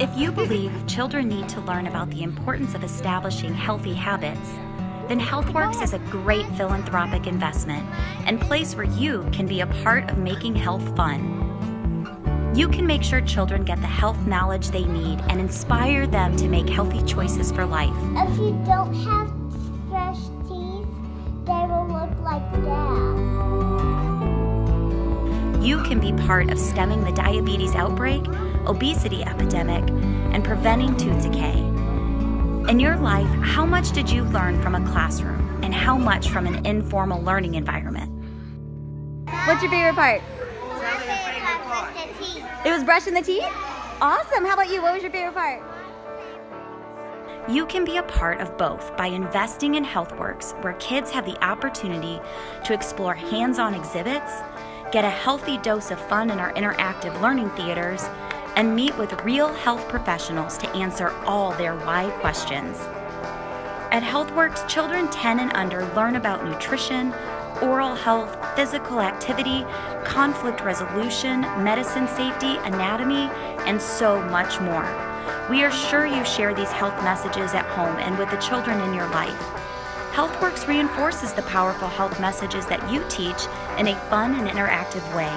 If you believe children need to learn about the importance of establishing healthy habits, then HealthWorks is a great philanthropic investment and place where you can be a part of making health fun. You can make sure children get the health knowledge they need and inspire them to make healthy choices for life. If you don't have fresh teeth, they will look like that. You can be part of stemming the diabetes outbreak, obesity epidemic, and preventing tooth decay. In your life, how much did you learn from a classroom and how much from an informal learning environment? What's your favorite part? My favorite part was the teeth. It was brushing the teeth? Awesome. How about you? What was your favorite part? You can be a part of both by investing in HealthWorks, where kids have the opportunity to explore hands-on exhibits, get a healthy dose of fun in our interactive learning theaters, and meet with real health professionals to answer all their why questions. At HealthWorks, children 10 and under learn about nutrition, oral health, physical activity, conflict resolution, medicine safety, anatomy, and so much more. We are sure you share these health messages at home and with the children in your life. HealthWorks reinforces the powerful health messages that you teach in a fun and interactive way.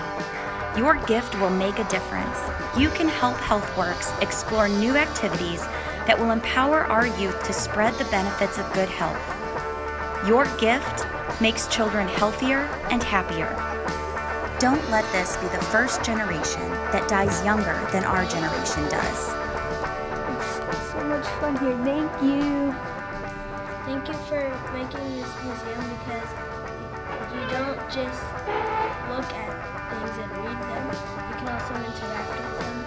Your gift will make a difference. You can help HealthWorks explore new activities that will empower our youth to spread the benefits of good health. Your gift makes children healthier and happier. Don't let this be the first generation that dies younger than our generation does. It's so much fun here. Thank you. Thank you for making this museum, because you don't just look at things and read them, you can also interact with them.